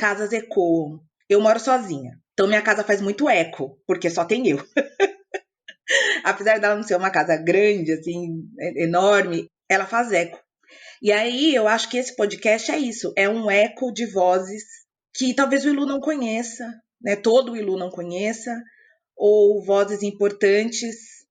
casas ecoam. Eu moro sozinha, então minha casa faz muito eco, porque só tem eu. Apesar dela não ser uma casa grande, assim, enorme, ela faz eco. E aí eu acho que esse podcast é isso, é um eco de vozes que talvez o Ilu não conheça, né? Todo o Ilu não conheça, ou vozes importantes,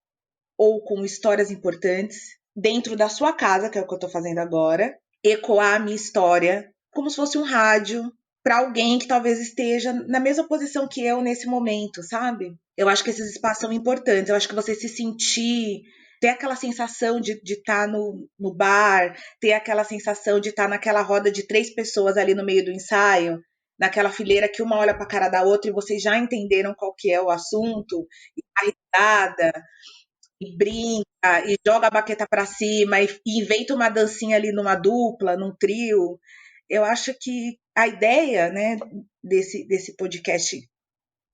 ou com histórias importantes, dentro da sua casa, que é o que eu tô fazendo agora, ecoar a minha história como se fosse um rádio para alguém que talvez esteja na mesma posição que eu nesse momento, sabe? Eu acho que esses espaços são importantes, eu acho que você se sentir, ter aquela sensação de estar no bar, ter aquela sensação de estar naquela roda de 3 pessoas ali no meio do ensaio, naquela fileira que uma olha para a cara da outra e vocês já entenderam qual que é o assunto, e a risada, e brinca, e joga a baqueta para cima, e inventa uma dancinha ali numa dupla, num trio. Eu acho que a ideia, né, desse podcast,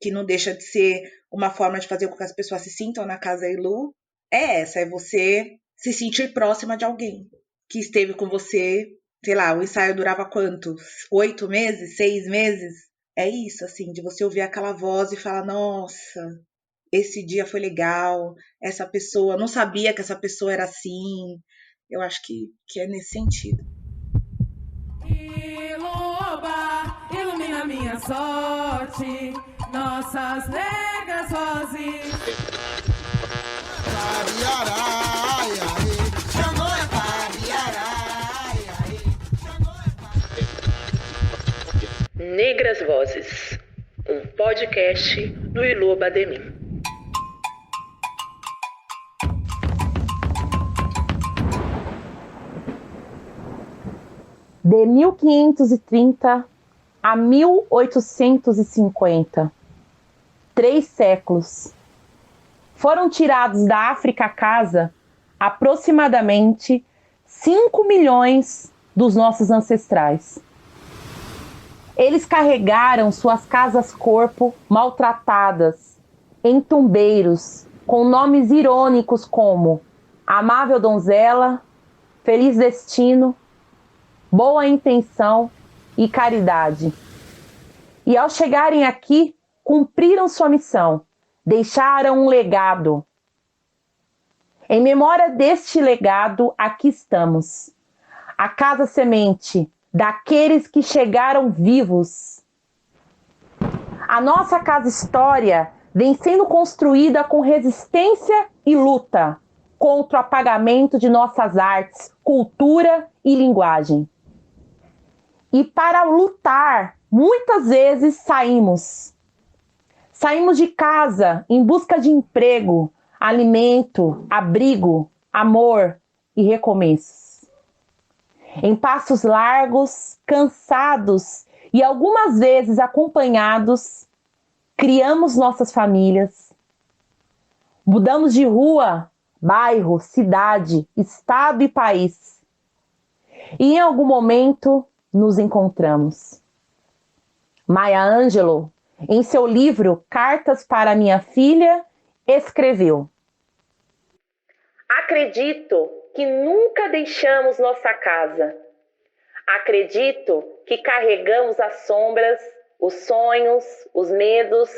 que não deixa de ser uma forma de fazer com que as pessoas se sintam na casa Ilu, é essa, é você se sentir próxima de alguém que esteve com você, sei lá, o ensaio durava quanto? 8 meses? 6 meses? É isso, assim, de você ouvir aquela voz e falar, nossa, esse dia foi legal, essa pessoa, não sabia que essa pessoa era assim. Eu acho que é nesse sentido. Iloba, ilumina minha sorte, nossas negras vozes. Negras Vozes, um podcast do Ilu Bademim. De 1530 a 1850, 3 séculos, foram tirados da África Casa aproximadamente 5 milhões dos nossos ancestrais. Eles carregaram suas casas-corpo maltratadas em tumbeiros com nomes irônicos como Amável Donzela, Feliz Destino, Boa Intenção e Caridade. E ao chegarem aqui, cumpriram sua missão, deixaram um legado. Em memória deste legado, aqui estamos. A Casa Semente daqueles que chegaram vivos. A nossa Casa História vem sendo construída com resistência e luta contra o apagamento de nossas artes, cultura e linguagem. E para lutar, muitas vezes saímos. Saímos de casa em busca de emprego, alimento, abrigo, amor e recomeços. Em passos largos, cansados e algumas vezes acompanhados, criamos nossas famílias. Mudamos de rua, bairro, cidade, estado e país. E em algum momento nos encontramos. Maya Angelou, em seu livro Cartas para Minha Filha, escreveu: Acredito que nunca deixamos nossa casa. Acredito que carregamos as sombras, os sonhos, os medos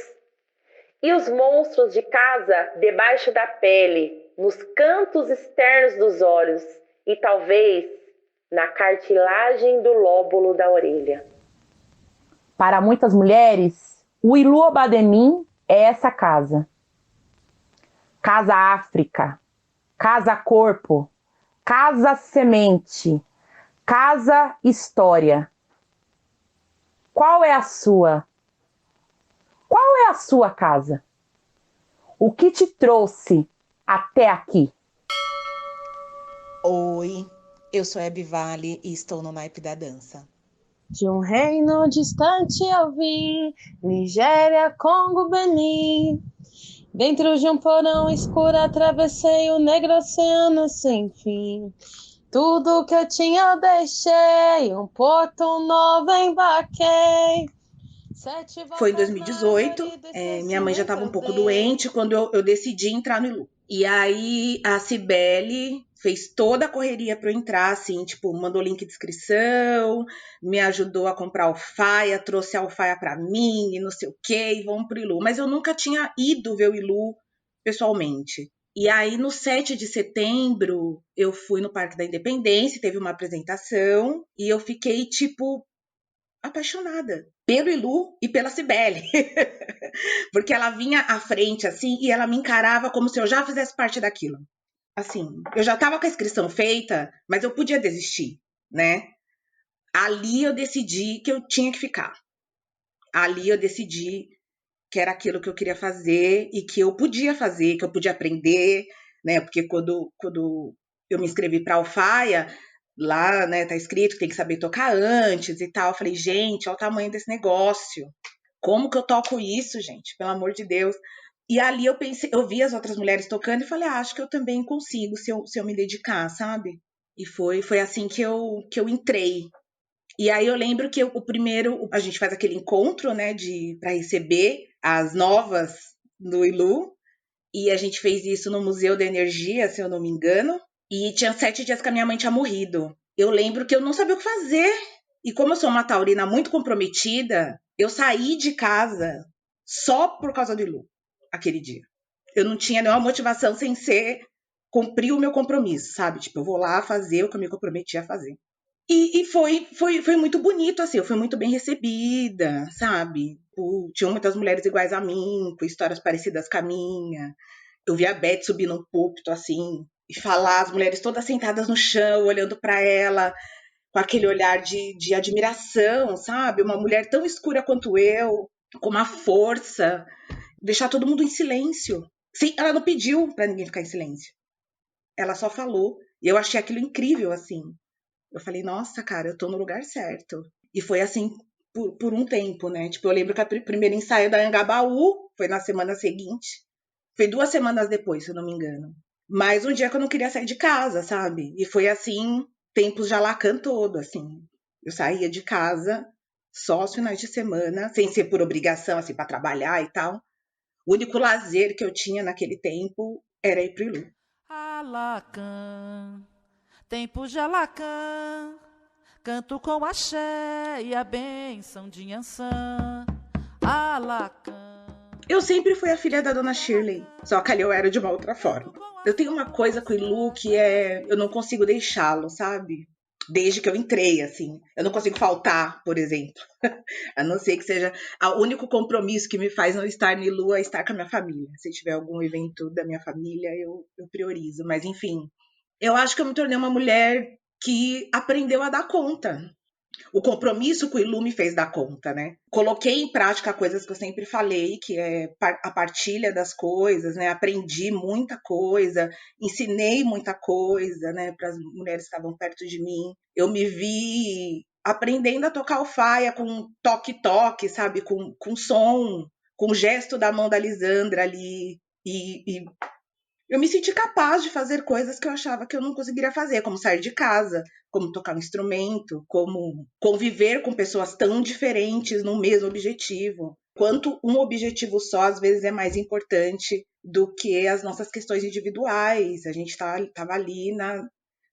e os monstros de casa debaixo da pele, nos cantos externos dos olhos e talvez na cartilagem do lóbulo da orelha. Para muitas mulheres, o Ilu Bademim é essa casa. Casa África, Casa Corpo, Casa Semente, Casa História. Qual é a sua? Qual é a sua casa? O que te trouxe até aqui? Oi, eu sou Hebe Vale e estou no naipe da dança. De um reino distante eu vim, Nigéria, Congo, Benin. Dentro de um porão escuro atravessei o negro oceano sem fim. Tudo que eu tinha eu deixei, um porto novo embarquei. Foi em 2018, minha mãe já estava um pouco doente quando eu decidi entrar no Ilu. E aí a Cibele fez toda a correria para eu entrar, assim, tipo, mandou link de inscrição, me ajudou a comprar alfaia, trouxe a alfaia para mim, e não sei o quê, e vamos pro Ilu. Mas eu nunca tinha ido ver o Ilu pessoalmente. E aí, no 7 de setembro, eu fui no Parque da Independência, teve uma apresentação, e eu fiquei, tipo, apaixonada pelo Ilu e pela Cibele. Porque ela vinha à frente, assim, e ela me encarava como se eu já fizesse parte daquilo. Assim, eu já estava com a inscrição feita, mas eu podia desistir, né? Ali eu decidi que eu tinha que ficar. Ali eu decidi que era aquilo que eu queria fazer e que eu podia fazer, que eu podia aprender, né? Porque quando eu me inscrevi para a Alfaia, lá, né, tá escrito que tem que saber tocar antes e tal. Eu falei, gente, olha o tamanho desse negócio. Como que eu toco isso, gente? Pelo amor de Deus. E ali eu pensei, eu vi as outras mulheres tocando e falei, acho que eu também consigo se eu me dedicar, sabe? E foi assim que eu entrei. E aí eu lembro que o primeiro, a gente faz aquele encontro, né, para receber as novas do Ilu, e a gente fez isso no Museu da Energia, se eu não me engano, e tinha 7 dias que a minha mãe tinha morrido. Eu lembro que eu não sabia o que fazer, e como eu sou uma taurina muito comprometida, eu saí de casa só por causa do Ilu, aquele dia. Eu não tinha nenhuma motivação sem ser cumprir o meu compromisso, sabe? Tipo, eu vou lá fazer o que eu me comprometi a fazer. E foi muito bonito, assim, eu fui muito bem recebida, sabe? Tinham muitas mulheres iguais a mim, com histórias parecidas com a minha. Eu vi a Beth subir num púlpito, assim, e falar, as mulheres todas sentadas no chão, olhando para ela, com aquele olhar de admiração, sabe? Uma mulher tão escura quanto eu, com uma força, deixar todo mundo em silêncio. Sim, ela não pediu para ninguém ficar em silêncio. Ela só falou. E eu achei aquilo incrível, assim. Eu falei, nossa, cara, eu tô no lugar certo. E foi assim por um tempo, né? Tipo, eu lembro que o primeiro ensaio da Anhangabaú foi na semana seguinte. Foi 2 semanas depois, se eu não me engano. Mas um dia que eu não queria sair de casa, sabe? E foi assim, tempos de Lacan todo, assim. Eu saía de casa só aos finais de semana, sem ser por obrigação, assim, pra trabalhar e tal. O único lazer que eu tinha naquele tempo era ir pro Ilu. Lacan, tempo de Lacan, canto com axé e a benção de Nhançã. Lacan. Eu sempre fui a filha da Dona Shirley, só que ali eu era de uma outra forma. Eu tenho uma coisa com o Ilu que eu não consigo deixá-lo, sabe? Desde que eu entrei, assim. Eu não consigo faltar, por exemplo. A não ser que seja o único compromisso que me faz não estar no Ilu é estar com a minha família. Se tiver algum evento da minha família, eu priorizo. Mas, enfim, eu acho que eu me tornei uma mulher que aprendeu a dar conta. O compromisso com o Ilu me fez dar conta, né? Coloquei em prática coisas que eu sempre falei, que é a partilha das coisas, né? Aprendi muita coisa, ensinei muita coisa, né? Para as mulheres que estavam perto de mim. Eu me vi aprendendo a tocar alfaia com toque-toque, sabe? Com som, com o gesto da mão da Lisandra ali. E eu me senti capaz de fazer coisas que eu achava que eu não conseguiria fazer, como sair de casa, como tocar um instrumento, como conviver com pessoas tão diferentes no mesmo objetivo. Quanto um objetivo só, às vezes, é mais importante do que as nossas questões individuais. A gente estava ali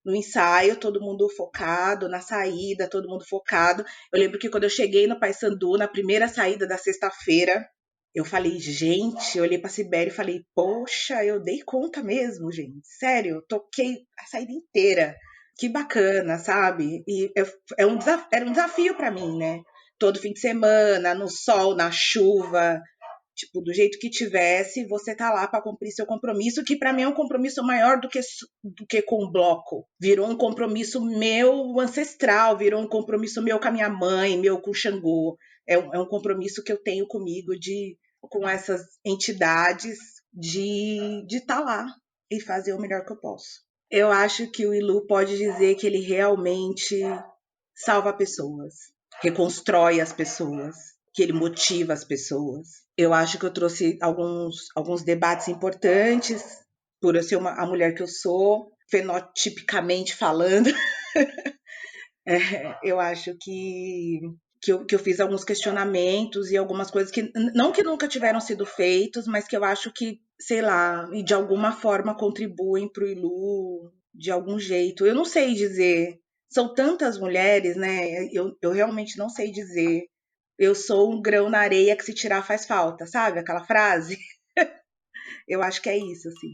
no ensaio, todo mundo focado, na saída, todo mundo focado. Eu lembro que quando eu cheguei no Paissandu, na primeira saída da sexta-feira, eu falei, gente, eu olhei pra Cibele e falei, poxa, eu dei conta mesmo, gente. Sério, eu toquei a saída inteira. Que bacana, sabe? E era um desafio pra mim, né? Todo fim de semana, no sol, na chuva, tipo, do jeito que tivesse, você tá lá pra cumprir seu compromisso, que pra mim é um compromisso maior do que com o bloco. Virou um compromisso meu ancestral, virou um compromisso meu com a minha mãe, meu com o Xangô. É um compromisso que eu tenho comigo, com essas entidades, de estar lá e fazer o melhor que eu posso. Eu acho que o Ilu pode dizer que ele realmente salva pessoas, reconstrói as pessoas, que ele motiva as pessoas. Eu acho que eu trouxe alguns debates importantes, por eu ser a mulher que eu sou, fenotipicamente falando. Eu acho que eu fiz alguns questionamentos e algumas coisas que não que nunca tiveram sido feitos, mas que eu acho que, sei lá, e de alguma forma contribuem para o Ilu de algum jeito. Eu não sei dizer. São tantas mulheres, né? Eu realmente não sei dizer. Eu sou um grão na areia que se tirar faz falta, sabe? Aquela frase. Eu acho que é isso, assim.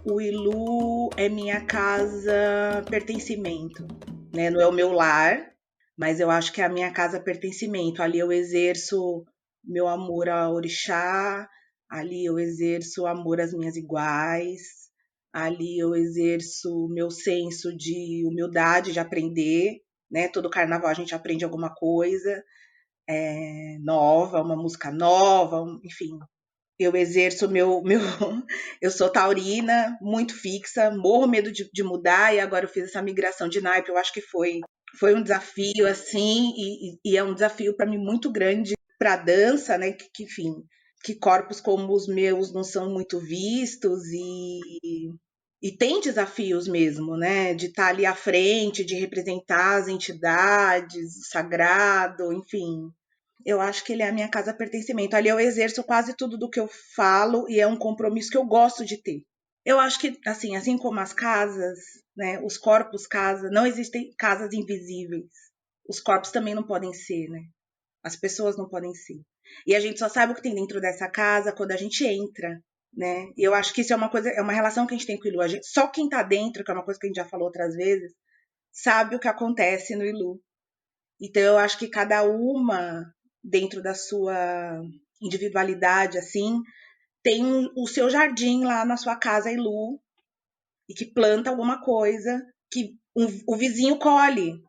O Ilu é minha casa pertencimento, né? Não é o meu lar, mas eu acho que é a minha casa pertencimento. Ali eu exerço meu amor a orixá, ali eu exerço amor às minhas iguais, ali eu exerço meu senso de humildade, de aprender, né? Todo carnaval a gente aprende alguma coisa nova, uma música nova, enfim. Eu exerço eu sou taurina, muito fixa, morro medo de mudar, e agora eu fiz essa migração de naipe. Eu acho que foi um desafio, assim, e é um desafio para mim muito grande para a dança, né? Enfim, que corpos como os meus não são muito vistos e tem desafios mesmo, né? De estar ali à frente, de representar as entidades, o sagrado, enfim. Eu acho que ele é a minha casa pertencimento. Ali eu exerço quase tudo do que eu falo e é um compromisso que eu gosto de ter. Eu acho que, assim como as casas, né, os corpos casa, não existem casas invisíveis. Os corpos também não podem ser, né? As pessoas não podem ser. E a gente só sabe o que tem dentro dessa casa quando a gente entra, né? E eu acho que isso é uma coisa, é uma relação que a gente tem com o Ilu. Só quem tá dentro, que é uma coisa que a gente já falou outras vezes, sabe o que acontece no Ilu. Então eu acho que cada uma dentro da sua individualidade, assim, tem o seu jardim lá na sua casa Ilu e que planta alguma coisa que o vizinho colhe.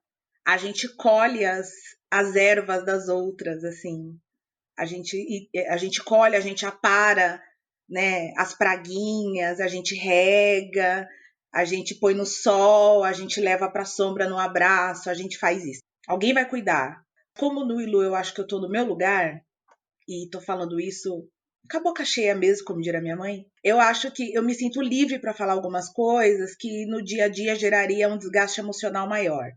A gente colhe as ervas das outras, assim. A gente colhe, a gente apara, né, as praguinhas, a gente rega, a gente põe no sol, a gente leva para a sombra no abraço, a gente faz isso. Alguém vai cuidar. Como no Ilu eu acho que eu tô no meu lugar, e tô falando isso com a boca cheia mesmo, como diria minha mãe, eu acho que eu me sinto livre para falar algumas coisas que no dia a dia geraria um desgaste emocional maior.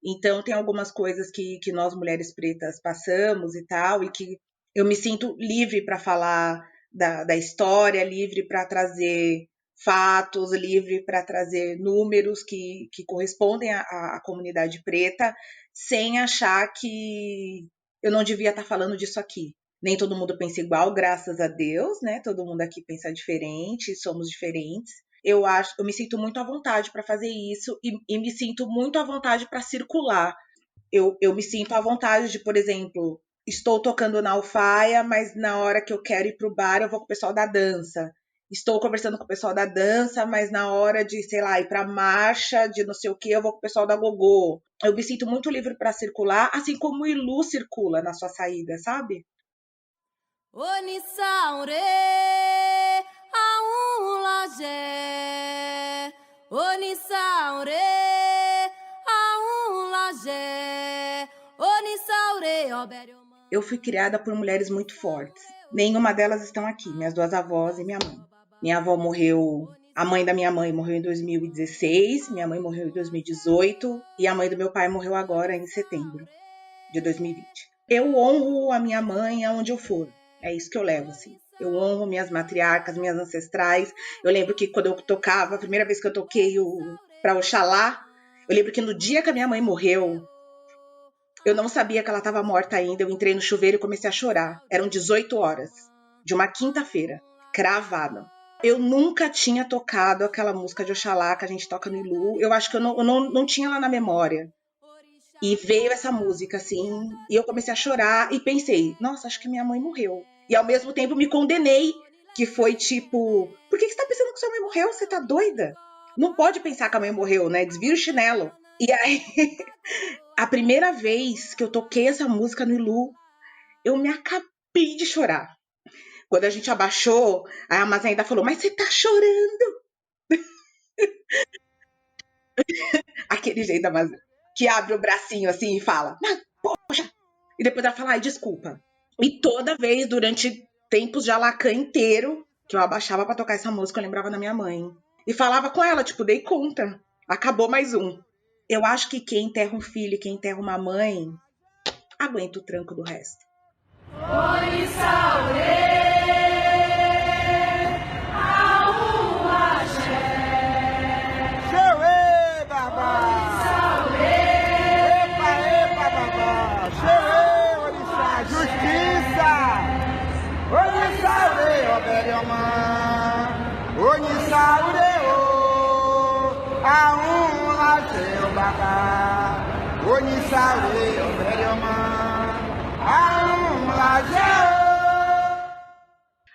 Então, tem algumas coisas que nós mulheres pretas passamos e tal, e que eu me sinto livre para falar da história, livre para trazer fatos, livre para trazer números que correspondem à comunidade preta, sem achar que eu não devia estar falando disso aqui. Nem todo mundo pensa igual, graças a Deus, né? Todo mundo aqui pensa diferente, somos diferentes. Eu me sinto muito à vontade para fazer isso e me sinto muito à vontade para circular. Eu me sinto à vontade de, por exemplo, estou tocando na alfaia, mas na hora que eu quero ir pro bar, eu vou com o pessoal da dança. Estou conversando com o pessoal da dança, mas na hora de, sei lá, ir pra marcha, de não sei o que, eu vou com o pessoal da gogô. Eu me sinto muito livre para circular, assim como o Ilu circula na sua saída, sabe? Onissaure, aulajé. Onissaure, aulajé. Onissaure, obério. Eu fui criada por mulheres muito fortes. Nenhuma delas estão aqui, minhas duas avós e minha mãe. Minha avó morreu, a mãe da minha mãe morreu em 2016, minha mãe morreu em 2018 e a mãe do meu pai morreu agora em setembro de 2020. Eu honro a minha mãe aonde eu for. É isso que eu levo, assim. Eu honro minhas matriarcas, minhas ancestrais. Eu lembro que quando eu tocava, a primeira vez que eu toquei pra Oxalá, eu lembro que no dia que a minha mãe morreu, eu não sabia que ela estava morta ainda. Eu entrei no chuveiro e comecei a chorar. Eram 18 horas, de uma quinta-feira, cravado. Eu nunca tinha tocado aquela música de Oxalá que a gente toca no Ilu. Eu acho que eu não tinha lá na memória. E veio essa música, assim, e eu comecei a chorar e pensei, nossa, acho que minha mãe morreu. E ao mesmo tempo me condenei, que foi tipo, por que você tá pensando que sua mãe morreu? Você tá doida? Não pode pensar que a mãe morreu, né? Desvia o chinelo. E aí, a primeira vez que eu toquei essa música no Ilu, eu me acabei de chorar. Quando a gente abaixou, a Amazônia ainda falou, mas você tá chorando? Aquele jeito da Amazônia, que abre o bracinho assim e fala, poxa! E depois ela fala, ai, desculpa. E toda vez, durante tempos de Alacã inteiro, que eu abaixava pra tocar essa música, eu lembrava da minha mãe. E falava com ela, tipo, dei conta. Acabou mais um. Eu acho que quem enterra um filho e quem enterra uma mãe, aguenta o tranco do resto. Onissaure!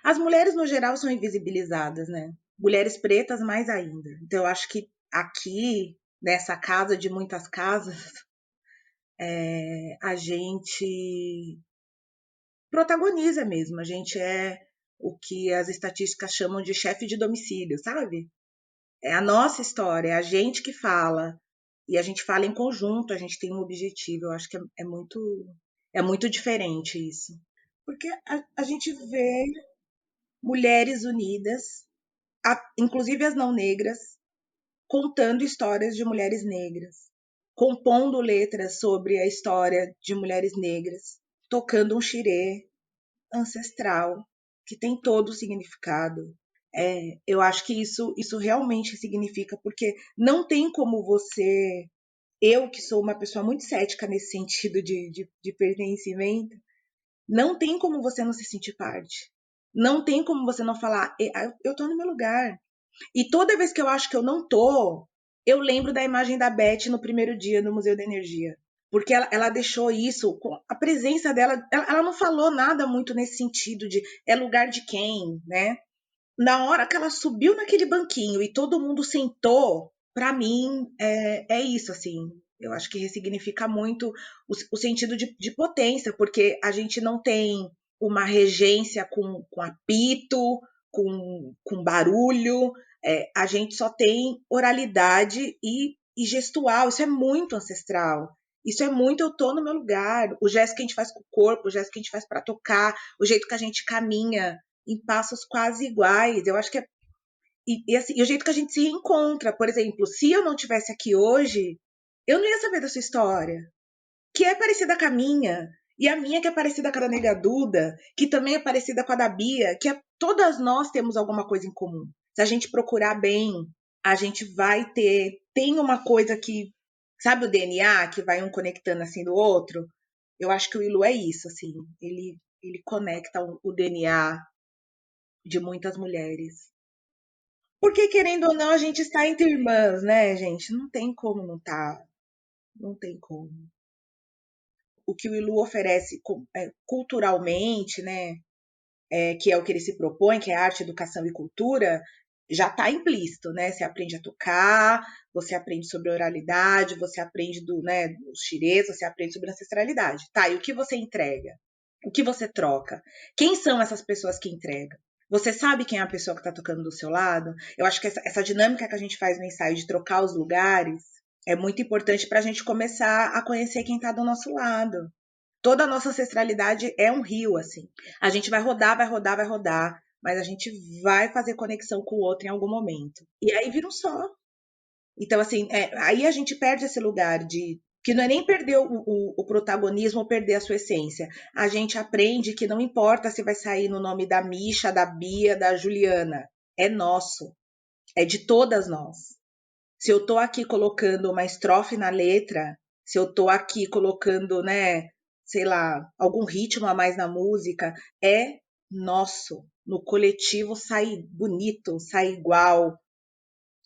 As mulheres, no geral, são invisibilizadas, né? Mulheres pretas, mais ainda. Então, eu acho que aqui, nessa casa de muitas casas, a gente protagoniza mesmo. A gente é o que as estatísticas chamam de chefe de domicílio, sabe? É a nossa história, é a gente que fala. E a gente fala em conjunto, a gente tem um objetivo. Eu acho que é muito diferente isso. Porque a gente vê mulheres unidas, inclusive as não negras, contando histórias de mulheres negras, compondo letras sobre a história de mulheres negras, tocando um xirê ancestral, que tem todo o significado. Eu acho que isso realmente significa, porque não tem como você... Eu, que sou uma pessoa muito cética nesse sentido de pertencimento, não tem como você não se sentir parte. Não tem como você não falar, eu tô no meu lugar. E toda vez que eu acho que eu não tô, eu lembro da imagem da Beth no primeiro dia no Museu da Energia. Porque ela deixou isso, com a presença dela, ela não falou nada muito nesse sentido de é lugar de quem, né? Na hora que ela subiu naquele banquinho e todo mundo sentou, para mim é isso, assim. Eu acho que ressignifica muito o sentido de potência, porque a gente não tem uma regência com apito, com barulho, a gente só tem oralidade e gestual. Isso é muito ancestral. Isso é muito eu tô no meu lugar. O gesto que a gente faz com o corpo, o gesto que a gente faz para tocar, o jeito que a gente caminha em passos quase iguais. Eu acho que assim, e o jeito que a gente se reencontra. Por exemplo, se eu não tivesse aqui hoje, eu não ia saber da sua história, que é parecida com a minha, e a minha que é parecida com a da Nega Duda, que também é parecida com a da Bia, todas nós temos alguma coisa em comum. Se a gente procurar bem, a gente vai tem uma coisa que, sabe o DNA, que vai um conectando assim do outro? Eu acho que o Ilu é isso, assim, ele conecta o DNA de muitas mulheres. Porque, querendo ou não, a gente está entre irmãs, né, gente? Não tem como não tá. Não tem como. O que o Ilu oferece culturalmente, né, que é o que ele se propõe, que é arte, educação e cultura, já está implícito, né? Você aprende a tocar, você aprende sobre oralidade, você aprende dos xirês, você aprende sobre ancestralidade. Tá, e o que você entrega? O que você troca? Quem são essas pessoas que entregam? Você sabe quem é a pessoa que está tocando do seu lado? Eu acho que essa dinâmica que a gente faz no ensaio de trocar os lugares é muito importante para a gente começar a conhecer quem está do nosso lado. Toda a nossa ancestralidade é um rio, assim. A gente vai rodar, vai rodar, vai rodar, mas a gente vai fazer conexão com o outro em algum momento. E aí vira um só. Então, assim, aí a gente perde esse lugar de... que não é nem perder o protagonismo ou perder a sua essência. A gente aprende que não importa se vai sair no nome da Misha, da Bia, da Juliana. É nosso. É de todas nós. Se eu tô aqui colocando uma estrofe na letra, se eu tô aqui colocando, né, sei lá, algum ritmo a mais na música, é nosso. No coletivo sai bonito, sai igual.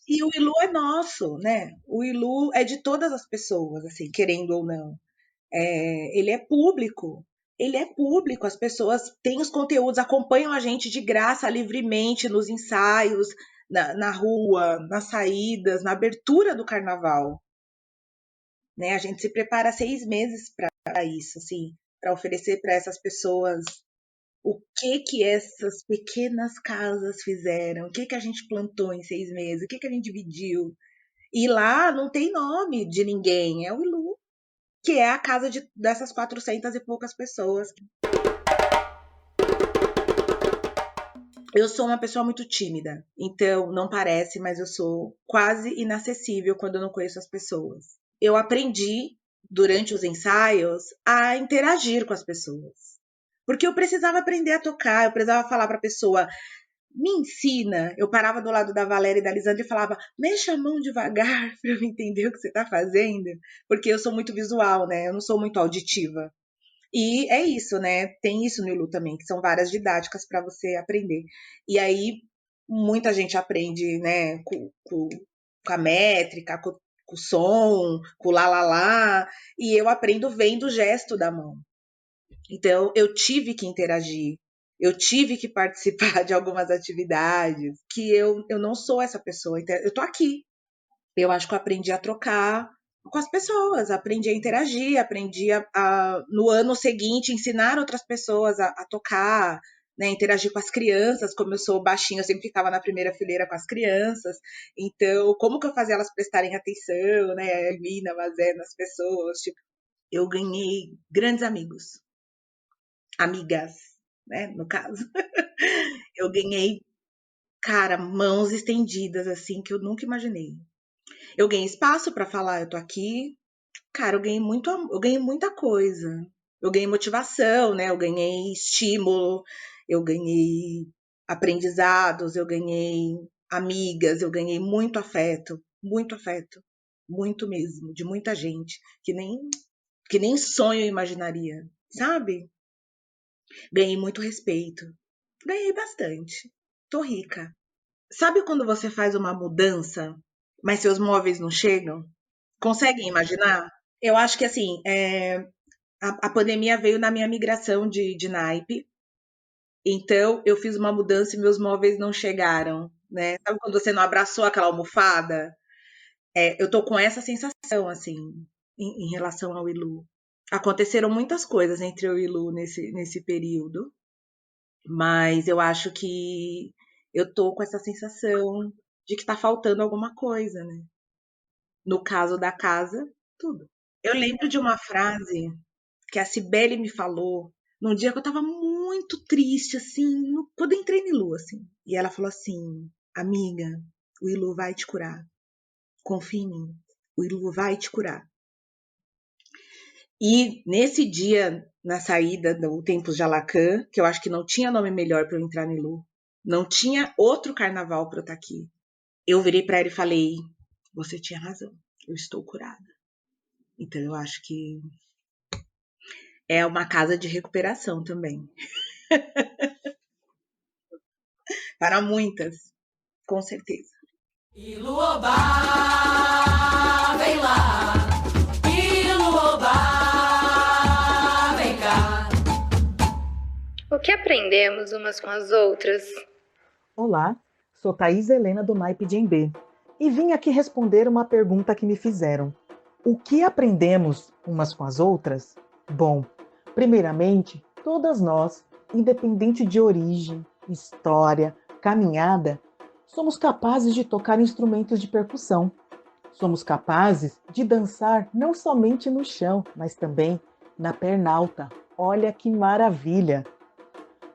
E o Ilu é nosso, né? O Ilu é de todas as pessoas, assim, querendo ou não. Ele é público. Ele é público, as pessoas têm os conteúdos, acompanham a gente de graça, livremente, nos ensaios, na rua, nas saídas, na abertura do carnaval. Né? A gente se prepara 6 meses para isso, assim, para oferecer para essas pessoas o que essas pequenas casas fizeram, o que a gente plantou em 6 meses, o que a gente dividiu. E lá não tem nome de ninguém, é o Ilu, que é a casa dessas 400 e poucas pessoas. Eu sou uma pessoa muito tímida, então não parece, mas eu sou quase inacessível quando eu não conheço as pessoas. Eu aprendi, durante os ensaios, a interagir com as pessoas. Porque eu precisava aprender a tocar, eu precisava falar para a pessoa, me ensina. Eu parava do lado da Valéria e da Lisandra e falava, mexa a mão devagar para eu entender o que você está fazendo. Porque eu sou muito visual, né? Eu não sou muito auditiva. E é isso, né? Tem isso no Ilu também, que são várias didáticas para você aprender. E aí, muita gente aprende, né, com a métrica, com com o som, com o lá, lá, lá, e eu aprendo vendo o gesto da mão. Então, eu tive que interagir, eu tive que participar de algumas atividades, que eu não sou essa pessoa, então, eu tô aqui. Eu acho que eu aprendi a trocar com as pessoas, aprendi a interagir, aprendi no ano seguinte, ensinar outras pessoas a tocar, né, interagir com as crianças. Como eu sou baixinha, eu sempre ficava na primeira fileira com as crianças, então como que eu fazia elas prestarem atenção, né, a Elmina, Mazé, nas pessoas, tipo, eu ganhei grandes amigos, amigas, né, no caso. Eu ganhei, cara, mãos estendidas, assim, que eu nunca imaginei. Eu ganhei espaço para falar, eu tô aqui. Cara, eu ganhei muita coisa. Eu ganhei motivação, né? Eu ganhei estímulo, eu ganhei aprendizados, eu ganhei amigas, eu ganhei muito afeto, muito mesmo, de muita gente que nem sonho eu imaginaria, sabe? Ganhei muito respeito. Ganhei bastante. Tô rica. Sabe quando você faz uma mudança, mas seus móveis não chegam? Conseguem imaginar? Eu acho que assim, a pandemia veio na minha migração de naipe, então eu fiz uma mudança e meus móveis não chegaram, né? Sabe quando você não abraçou aquela almofada? Eu tô com essa sensação, assim, em relação ao Ilu. Aconteceram muitas coisas entre eu e o Ilu nesse período, mas eu acho que eu tô com essa sensação de que tá faltando alguma coisa, né? No caso da casa, tudo. Eu lembro de uma frase que a Cibele me falou num dia que eu tava muito triste, assim, quando eu entrei no Ilu, assim. E ela falou assim: amiga, o Ilu vai te curar. Confia em mim. O Ilu vai te curar. E nesse dia, na saída do Tempos de Alacan, que eu acho que não tinha nome melhor para eu entrar no Ilu, não tinha outro carnaval para eu estar aqui, eu virei para ela e falei: você tinha razão, eu estou curada. Então eu acho que é uma casa de recuperação também. Para muitas, com certeza. Iluobá, vem lá. Iluobá, vem cá. O que aprendemos umas com as outras? Olá, sou Thaís Helena do naipe de Embê e vim aqui responder uma pergunta que me fizeram. O que aprendemos umas com as outras? Bom, primeiramente, todas nós, independente de origem, história, caminhada, somos capazes de tocar instrumentos de percussão. Somos capazes de dançar não somente no chão, mas também na pernalta. Olha que maravilha!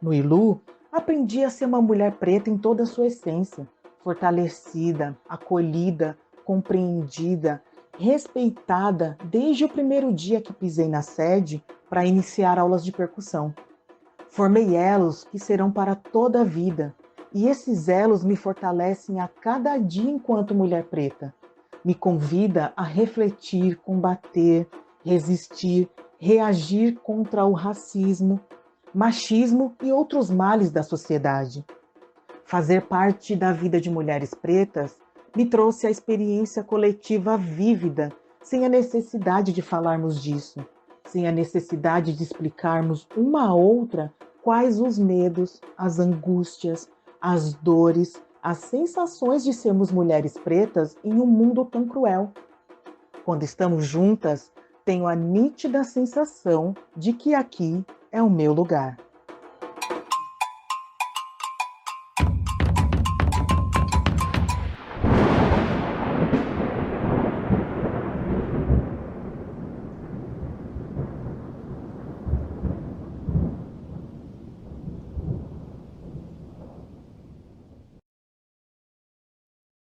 No Ilu, aprendi a ser uma mulher preta em toda a sua essência, fortalecida, acolhida, compreendida, respeitada desde o primeiro dia que pisei na sede para iniciar aulas de percussão. Formei elos que serão para toda a vida, e esses elos me fortalecem a cada dia enquanto mulher preta. Me convida a refletir, combater, resistir, reagir contra o racismo, machismo e outros males da sociedade. Fazer parte da vida de mulheres pretas me trouxe a experiência coletiva vívida, sem a necessidade de falarmos disso, sem a necessidade de explicarmos uma a outra quais os medos, as angústias, as dores, as sensações de sermos mulheres pretas em um mundo tão cruel. Quando estamos juntas, tenho a nítida sensação de que aqui é o meu lugar.